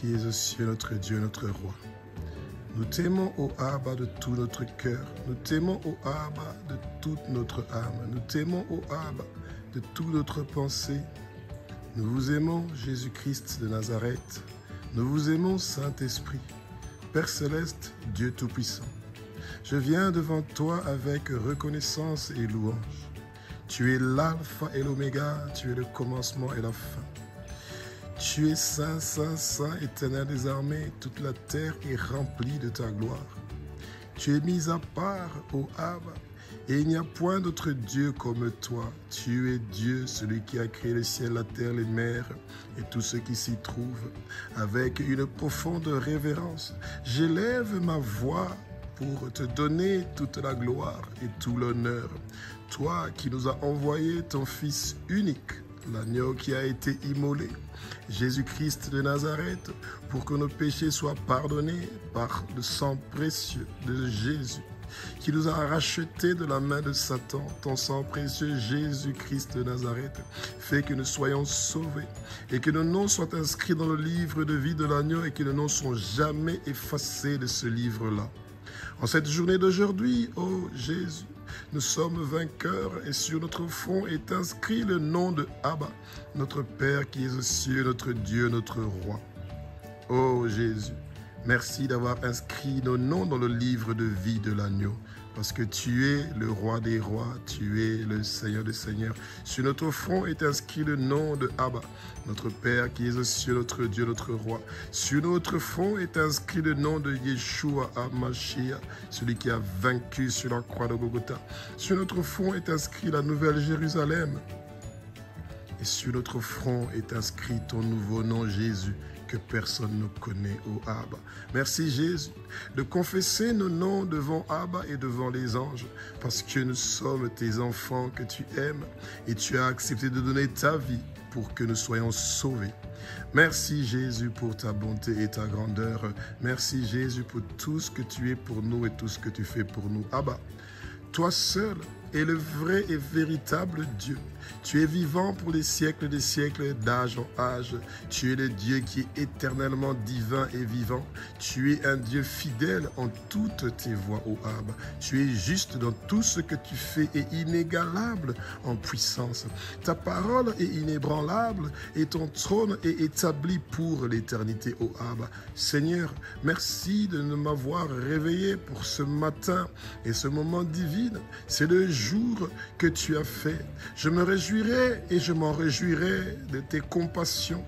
qui es aux cieux, notre Dieu, notre Roi. Nous t'aimons, ô Abba, de tout notre cœur. Nous t'aimons, ô Abba, de toute notre âme. Nous t'aimons, ô Abba, de toute notre pensée. Nous vous aimons, Jésus-Christ de Nazareth. Nous vous aimons, Saint-Esprit. Père céleste, Dieu Tout-Puissant. Je viens devant toi avec reconnaissance et louange. Tu es l'alpha et l'oméga, tu es le commencement et la fin. Tu es saint, saint, saint, éternel des armées, toute la terre est remplie de ta gloire. Tu es mis à part, ô Abba, et il n'y a point d'autre Dieu comme toi. Tu es Dieu, celui qui a créé le ciel, la terre, les mers et tout ce qui s'y trouve. Avec une profonde révérence, j'élève ma voix pour te donner toute la gloire et tout l'honneur. Toi qui nous as envoyé ton Fils unique, l'agneau qui a été immolé, Jésus-Christ de Nazareth, pour que nos péchés soient pardonnés par le sang précieux de Jésus, qui nous a rachetés de la main de Satan. Ton sang précieux, Jésus-Christ de Nazareth, fait que nous soyons sauvés et que nos noms soient inscrits dans le livre de vie de l'agneau et que nos noms ne sont jamais effacés de ce livre-là. En cette journée d'aujourd'hui, ô Jésus, nous sommes vainqueurs et sur notre front est inscrit le nom de Abba, notre Père qui est aux cieux, notre Dieu, notre Roi. Ô Jésus, merci d'avoir inscrit nos noms dans le livre de vie de l'agneau, parce que tu es le Roi des rois, tu es le Seigneur des seigneurs. Sur notre front est inscrit le nom de Abba, notre Père qui est aux cieux, notre Dieu, notre Roi. Sur notre front est inscrit le nom de Yeshua HaMashiach, celui qui a vaincu sur la croix de Golgotha. Sur notre front est inscrit la nouvelle Jérusalem. Et sur notre front est inscrit ton nouveau nom, Jésus, que personne ne connaît, ô Abba. Merci Jésus de confesser nos noms devant Abba et devant les anges, parce que nous sommes tes enfants que tu aimes et tu as accepté de donner ta vie pour que nous soyons sauvés. Merci Jésus pour ta bonté et ta grandeur. Merci Jésus pour tout ce que tu es pour nous et tout ce que tu fais pour nous. Abba, toi seul est le vrai et véritable Dieu. Tu es vivant pour les siècles des siècles, d'âge en âge. Tu es le Dieu qui est éternellement divin et vivant. Tu es un Dieu fidèle en toutes tes voies, ô Abba. Tu es juste dans tout ce que tu fais et inégalable en puissance. Ta parole est inébranlable et ton trône est établi pour l'éternité, ô Abba. Seigneur, merci de m'avoir réveillé pour ce matin et ce moment divin. C'est le jour que tu as fait. Je me réjouirai et je m'en réjouirai de tes compassions.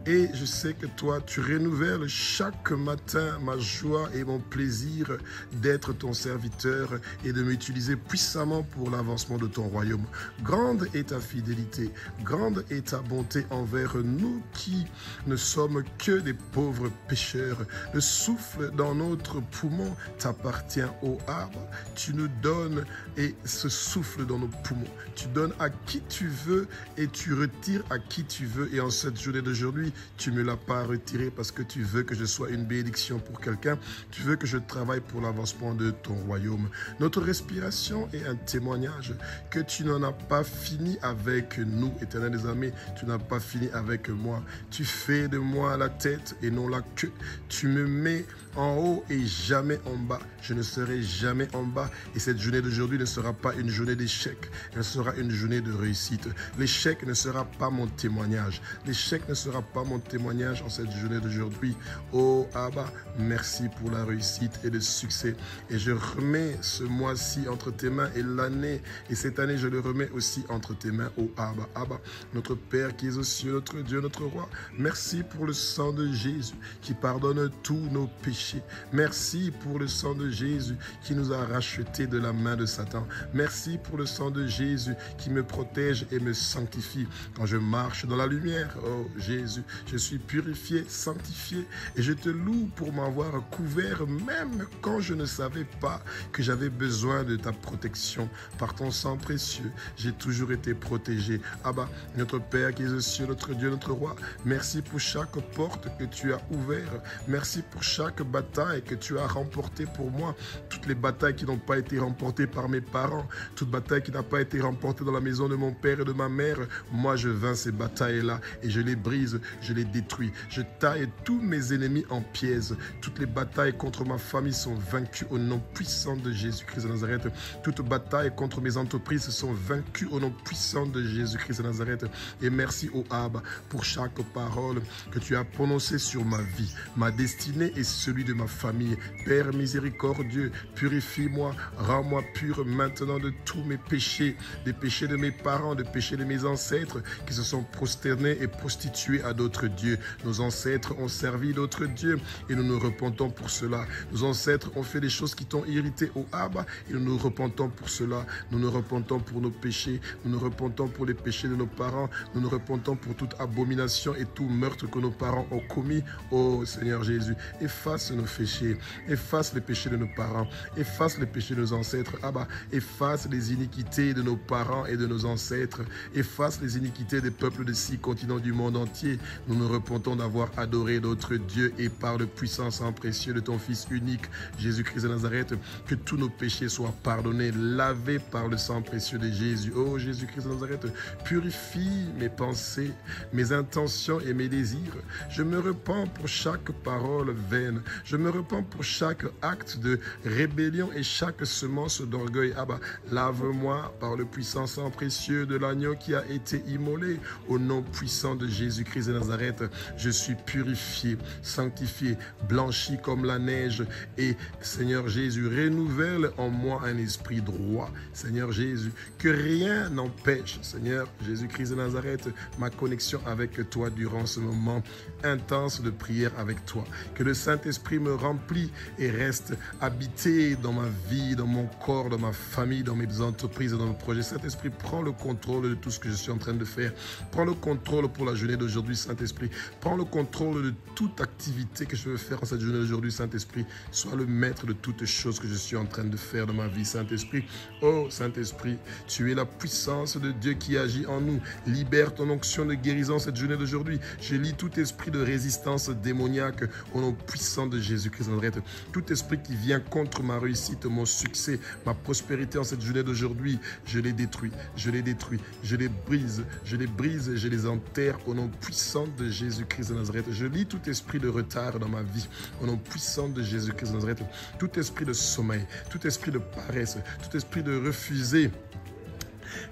Et je sais que toi, tu renouvelles chaque matin ma joie et mon plaisir d'être ton serviteur et de m'utiliser puissamment pour l'avancement de ton royaume. Grande est ta fidélité, grande est ta bonté envers nous qui ne sommes que des pauvres pécheurs. Le souffle dans notre poumon t'appartient, ô Abba. Tu nous donnes et ce souffle dans nos poumons. Tu donnes à qui tu veux et tu retires à qui tu veux. Et en cette journée d'aujourd'hui, tu ne me l'as pas retiré parce que tu veux que je sois une bénédiction pour quelqu'un. Tu veux que je travaille pour l'avancement de ton royaume. Notre respiration est un témoignage que tu n'en as pas fini avec nous, éternel des armées. Tu n'as pas fini avec moi. Tu fais de moi la tête et non la queue. Tu me mets en haut et jamais en bas. Je ne serai jamais en bas. Et cette journée d'aujourd'hui ne sera pas une journée d'échec. Elle sera une journée de réussite. L'échec ne sera pas mon témoignage. L'échec ne sera pas mon témoignage en cette journée d'aujourd'hui. Oh Abba, merci pour la réussite et le succès. Et je remets ce mois-ci entre tes mains et l'année. Et cette année, je le remets aussi entre tes mains, oh Abba. Abba, notre Père qui est aux cieux, notre Dieu, notre Roi. Merci pour le sang de Jésus qui pardonne tous nos péchés. Merci pour le sang de Jésus qui nous a rachetés de la main de Satan. Merci pour le sang de Jésus qui me protège et me sanctifie quand je marche dans la lumière. Oh Jésus, je suis purifié, sanctifié et je te loue pour m'avoir couvert même quand je ne savais pas que j'avais besoin de ta protection. Par ton sang précieux, j'ai toujours été protégé. Abba, notre Père qui est aux cieux, notre Dieu, notre Roi, merci pour chaque porte que tu as ouverte. Merci pour chaque bataille que tu as remportée pour moi. Toutes les batailles qui n'ont pas été remportées par mes parents, toute bataille qui n'a pas été remportée dans la maison de mon père et de ma mère, moi je vainc ces batailles-là et je les brise. je les détruis. Je taille tous mes ennemis en pièces. Toutes les batailles contre ma famille sont vaincues au nom puissant de Jésus-Christ de Nazareth. Toutes batailles contre mes entreprises sont vaincues au nom puissant de Jésus-Christ de Nazareth. Et merci au Abba pour chaque parole que tu as prononcée sur ma vie, ma destinée et celui de ma famille. Père miséricordieux, purifie-moi, rends-moi pur maintenant de tous mes péchés, des péchés de mes parents, des péchés de mes ancêtres qui se sont prosternés et prostitués à d'autres dieux. Nos ancêtres ont servi d'autres dieux et nous nous repentons pour cela. Nos ancêtres ont fait des choses qui t'ont irrité au Abba et nous nous repentons pour cela. Nous nous repentons pour nos péchés, nous nous repentons pour les péchés de nos parents, nous nous repentons pour toute abomination et tout meurtre que nos parents ont commis. Oh Seigneur Jésus, efface nos péchés, efface les péchés de nos parents, efface les péchés de nos ancêtres. Abba, efface les iniquités de nos parents et de nos ancêtres, efface les iniquités des peuples de 6 continents du monde entier. Nous nous repentons d'avoir adoré d'autres dieux et par le puissant sang précieux de ton Fils unique, Jésus-Christ de Nazareth, que tous nos péchés soient pardonnés, lavés par le sang précieux de Jésus. Oh Jésus-Christ de Nazareth, purifie mes pensées, mes intentions et mes désirs. Je me repens pour chaque parole vaine. Je me repens pour chaque acte de rébellion et chaque semence d'orgueil. Abba, lave-moi par le puissant sang précieux de l'agneau qui a été immolé. Au nom puissant de Jésus-Christ de Nazareth, je suis purifié, sanctifié, blanchi comme la neige. Et Seigneur Jésus, renouvelle en moi un esprit droit. Seigneur Jésus, que rien n'empêche, Seigneur Jésus-Christ de Nazareth, ma connexion avec toi durant ce moment intense de prière avec toi. Que le Saint-Esprit me remplit et reste habité dans ma vie, dans mon corps, dans ma famille, dans mes entreprises, dans mes projets. Saint-Esprit, prends le contrôle de tout ce que je suis en train de faire. Prends le contrôle pour la journée d'aujourd'hui, Saint-Esprit. Prends le contrôle de toute activité que je veux faire en cette journée d'aujourd'hui, Saint-Esprit. Sois le maître de toutes choses que je suis en train de faire dans ma vie, Saint-Esprit. Oh, Saint-Esprit, tu es la puissance de Dieu qui agit en nous. Libère ton onction de guérison cette journée d'aujourd'hui. Je lis tout esprit de résistance démoniaque au nom puissant de Jésus-Christ de Nazareth. Tout esprit qui vient contre ma réussite, mon succès, ma prospérité en cette journée d'aujourd'hui, je les détruis, je les détruis, je les brise, je les brise et je les enterre au nom puissant de Jésus-Christ de Nazareth. Je lis tout esprit de retard dans ma vie au nom puissant de Jésus-Christ de Nazareth. Tout esprit de sommeil, tout esprit de paresse, tout esprit de refuser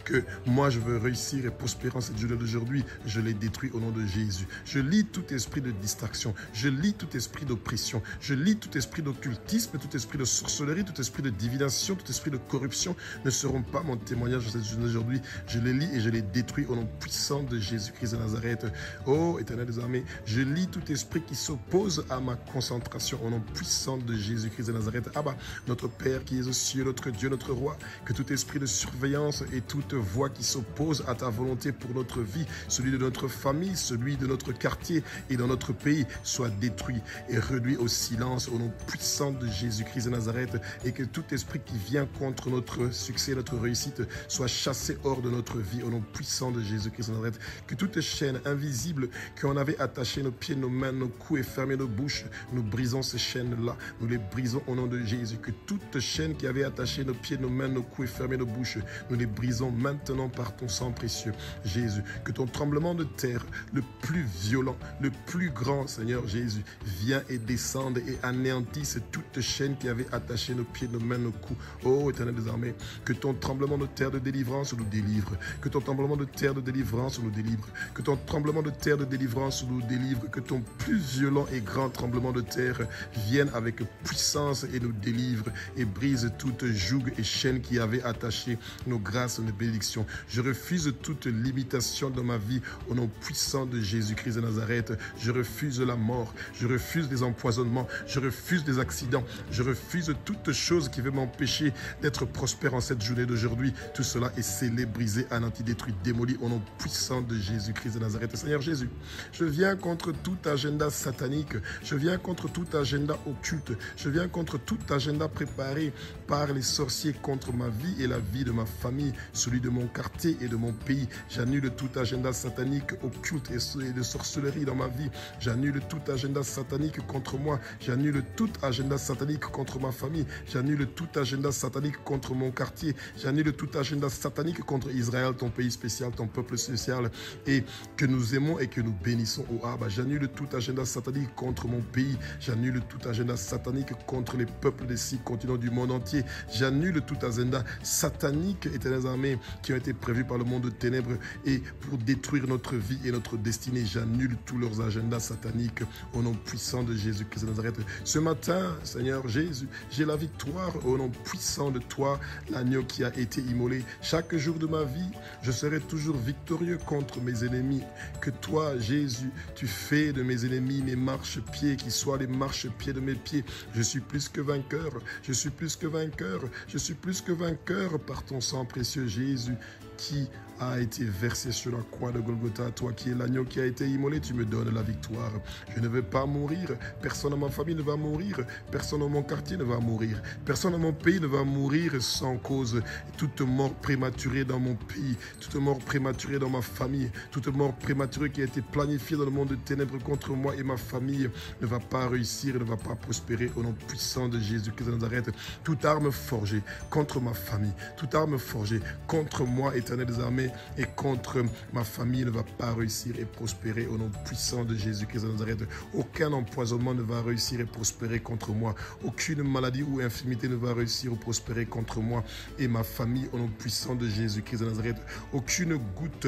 que moi je veux réussir et prospérer en cette journée d'aujourd'hui, je les détruis au nom de Jésus. Je lis tout esprit de distraction, je lis tout esprit d'oppression, je lis tout esprit d'occultisme, tout esprit de sorcellerie, tout esprit de divination, tout esprit de corruption ne seront pas mon témoignage en cette journée d'aujourd'hui. Je les lis et je les détruis au nom puissant de Jésus-Christ de Nazareth. Oh Éternel des armées, je lis tout esprit qui s'oppose à ma concentration au nom puissant de Jésus-Christ de Nazareth. Abba, notre Père qui es aux cieux, notre Dieu, notre Roi, que tout esprit de surveillance et toute voix qui s'oppose à ta volonté pour notre vie, celui de notre famille, celui de notre quartier et dans notre pays, soit détruit et réduit au silence au nom puissant de Jésus-Christ de Nazareth, et que tout esprit qui vient contre notre succès, notre réussite, soit chassé hors de notre vie au nom puissant de Jésus-Christ de Nazareth. Que toute chaîne invisible qu'on avait attaché nos pieds, nos mains, nos coups et fermé nos bouches, nous brisons ces chaînes-là, nous les brisons au nom de Jésus. Que toute chaîne qui avait attaché nos pieds, nos mains, nos coups et fermé nos bouches, nous les brisons maintenant par ton sang précieux, Jésus. Que ton tremblement de terre, le plus violent, le plus grand, Seigneur Jésus, vienne et descende et anéantisse toute chaîne qui avait attaché nos pieds, nos mains, nos coups. Oh, Éternel des armées, que ton tremblement de terre de délivrance nous délivre. Que ton tremblement de terre de délivrance nous délivre. Que ton tremblement de terre de délivrance nous délivre. Que ton plus violent et grand tremblement de terre vienne avec puissance et nous délivre et brise toute joug et chaîne qui avait attaché nos grâces, nos bénédictions. Je refuse toute limitation dans ma vie au nom puissant de Jésus-Christ de Nazareth. Je refuse la mort, je refuse les empoisonnements, je refuse les accidents, je refuse toute chose qui veut m'empêcher d'être prospère en cette journée d'aujourd'hui. Tout cela est scellé, brisé, anéanti, détruit, démoli au nom puissant de Jésus-Christ de Nazareth. Seigneur Jésus, je viens contre tout agenda satanique, je viens contre tout agenda occulte, je viens contre tout agenda préparé par les sorciers contre ma vie et la vie de ma famille. celui de mon quartier et de mon pays. J'annule tout agenda satanique, occulte et de sorcellerie dans ma vie. J'annule tout agenda satanique contre moi. J'annule tout agenda satanique contre ma famille. J'annule tout agenda satanique contre mon quartier. J'annule tout agenda satanique contre Israël, ton pays spécial, ton peuple spécial, et que nous aimons et que nous bénissons au Abba. J'annule tout agenda satanique contre mon pays. J'annule tout agenda satanique contre les peuples des 6 continents du monde entier. J'annule tout agenda satanique, éternelles armées, qui ont été prévus par le monde de ténèbres et pour détruire notre vie et notre destinée. J'annule tous leurs agendas sataniques au nom puissant de Jésus-Christ de Nazareth. Ce matin, Seigneur Jésus, j'ai la victoire au nom puissant de toi, l'agneau qui a été immolé. Chaque jour de ma vie, je serai toujours victorieux contre mes ennemis. Que toi, Jésus, tu fais de mes ennemis mes marchepieds, qui soient les marchepieds de mes pieds. Je suis plus que vainqueur, je suis plus que vainqueur, je suis plus que vainqueur par ton sang précieux, Jésus, qui a été versé sur la croix de Golgotha. Toi qui es l'agneau qui a été immolé, tu me donnes la victoire. Je ne vais pas mourir, personne dans ma famille ne va mourir, personne dans mon quartier ne va mourir, personne dans mon pays ne va mourir sans cause. Toute mort prématurée dans mon pays, toute mort prématurée dans ma famille, toute mort prématurée qui a été planifiée dans le monde de ténèbres contre moi et ma famille ne va pas réussir, ne va pas prospérer au nom puissant de Jésus-Christ de Nazareth. Toute arme forgée contre ma famille, toute arme forgée contre moi, éternel des armées, et contre ma famille ne va pas réussir et prospérer au nom puissant de Jésus-Christ de Nazareth. Aucun empoisonnement ne va réussir et prospérer contre moi. Aucune maladie ou infirmité ne va réussir ou prospérer contre moi et ma famille au nom puissant de Jésus-Christ de Nazareth. Aucune goutte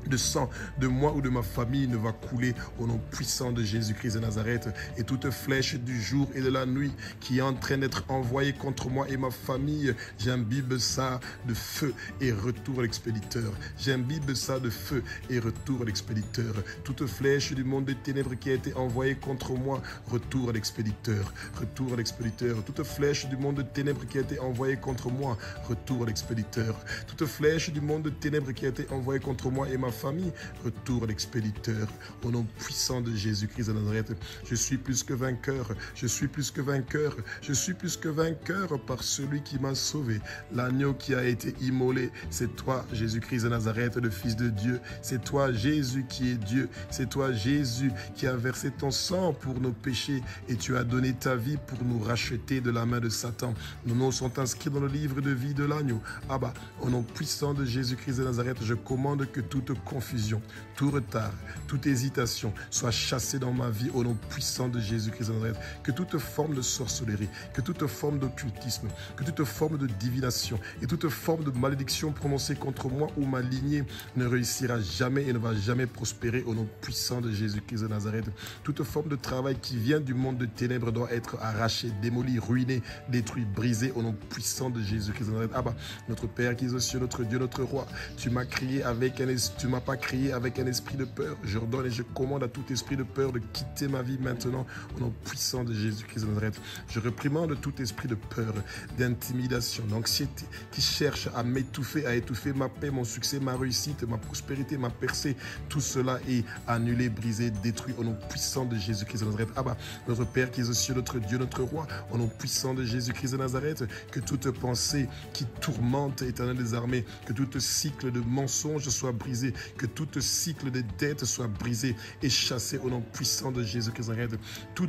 de sang de moi ou de ma famille ne va couler au nom puissant de Jésus-Christ de Nazareth. Et toute flèche du jour et de la nuit qui est en train d'être envoyée contre moi et ma famille, j'imbibe ça de feu et retour à l'expéditeur. J'imbibe ça de feu et retour à l'expéditeur. Toute flèche du monde des ténèbres qui a été envoyée contre moi, retour à l'expéditeur. Retour à l'expéditeur. Toute flèche du monde des ténèbres qui a été envoyée contre moi, retour à l'expéditeur. Toute flèche du monde des ténèbres qui a été envoyée contre moi et ma famille, retour à l'expéditeur. Au nom puissant de Jésus-Christ de Nazareth, je suis plus que vainqueur, je suis plus que vainqueur, je suis plus que vainqueur par celui qui m'a sauvé. L'agneau qui a été immolé, c'est toi, Jésus-Christ de Nazareth, le Fils de Dieu. C'est toi, Jésus, qui est Dieu. C'est toi, Jésus, qui a versé ton sang pour nos péchés et tu as donné ta vie pour nous racheter de la main de Satan. Nos noms sont inscrits dans le livre de vie de l'agneau. Abba, au nom puissant de Jésus-Christ de Nazareth, je commande que toute confusion, tout retard, toute hésitation soit chassée dans ma vie au nom puissant de Jésus-Christ de Nazareth. Que toute forme de sorcellerie, que toute forme d'occultisme, que toute forme de divination et toute forme de malédiction prononcée contre moi ou ma lignée ne réussira jamais et ne va jamais prospérer au nom puissant de Jésus-Christ de Nazareth. Toute forme de travail qui vient du monde de ténèbres doit être arrachée, démolie, ruinée, détruite, brisée au nom puissant de Jésus-Christ de Nazareth. Abba, notre Père qui es aux cieux, notre Dieu, notre Roi, tu m'as crié avec un esprit, tu m'as pas crié avec un esprit de peur. Je redonne et je commande à tout esprit de peur de quitter ma vie maintenant au nom puissant de Jésus-Christ de Nazareth. Je réprimande tout esprit de peur, d'intimidation, d'anxiété qui cherche à m'étouffer, à étouffer ma paix, mon succès, ma réussite, ma prospérité, ma percée. Tout cela est annulé, brisé, détruit au nom puissant de Jésus-Christ de Nazareth. Abba, notre Père qui est aux cieux, notre Dieu, notre Roi, au nom puissant de Jésus-Christ de Nazareth, que toute pensée qui tourmente, éternel des armées, que tout cycle de mensonges soit brisé, que tout cycle de dettes soit brisé et chassé au nom puissant de Jésus-Christ de Nazareth. Tout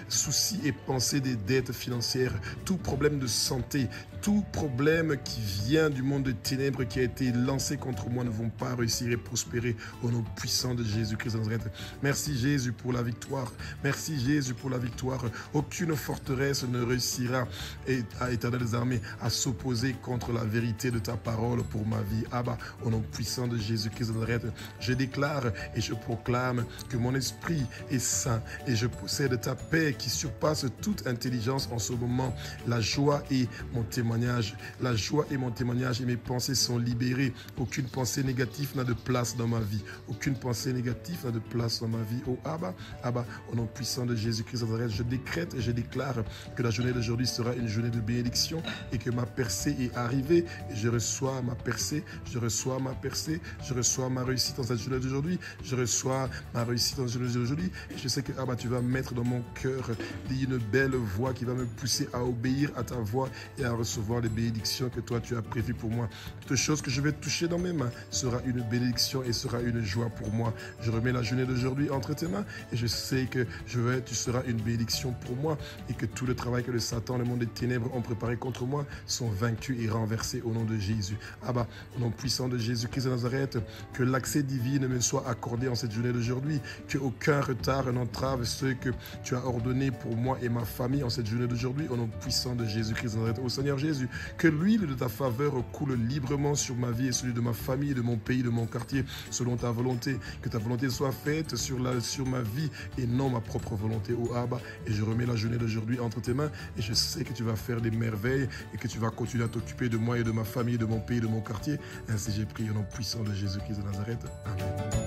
souci et pensée des dettes financières, tout problème de santé, tout problème qui vient du monde des ténèbres qui a été lancé contre moi ne vont pas réussir et prospérer au nom puissant de Jésus-Christ de Nazareth. Merci Jésus pour la victoire. Merci Jésus pour la victoire. Aucune forteresse ne réussira, à éternel des armées, à s'opposer contre la vérité de ta parole pour ma vie. Abba, au nom puissant de Jésus-Christ de Nazareth, je déclare et je proclame que mon esprit est saint et je possède ta paix qui surpasse toute intelligence en ce moment. La joie et mon témoignage, la joie et mon témoignage et mes pensées sont libérées. Aucune pensée négative n'a de place dans ma vie. Aucune pensée négative n'a de place dans ma vie. Oh Abba, Abba, au nom puissant de Jésus-Christ de Nazareth, je décrète et je déclare que la journée d'aujourd'hui sera une journée de bénédiction et que ma percée est arrivée et je reçois ma percée, je reçois ma percée, je reçois reçois ma réussite dans cette journée d'aujourd'hui. Je reçois ma réussite dans cette journée d'aujourd'hui. Et je sais que tu vas mettre dans mon cœur une belle voix qui va me pousser à obéir à ta voix et à recevoir les bénédictions que toi tu as prévues pour moi. Toute chose que je vais toucher dans mes mains sera une bénédiction et sera une joie pour moi. Je remets la journée d'aujourd'hui entre tes mains et je sais que tu seras une bénédiction pour moi et que tout le travail que le Satan, le monde des ténèbres ont préparé contre moi sont vaincus et renversés au nom de Jésus. Abba, au nom puissant de Jésus-Christ de Nazareth, que l'accès divin me soit accordé en cette journée d'aujourd'hui, que aucun retard n'entrave ce que tu as ordonné pour moi et ma famille en cette journée d'aujourd'hui, au nom puissant de Jésus-Christ de Nazareth. Ô Seigneur Jésus, que l'huile de ta faveur coule librement sur ma vie et celui de ma famille, de mon pays, de mon quartier, selon ta volonté. Que ta volonté soit faite sur ma vie et non ma propre volonté, ô Abba. Et je remets la journée d'aujourd'hui entre tes mains et je sais que tu vas faire des merveilles et que tu vas continuer à t'occuper de moi et de ma famille, de mon pays, de mon quartier. Ainsi j'ai prié au nom puissant de Jésus-Christ de Nazareth. Amen.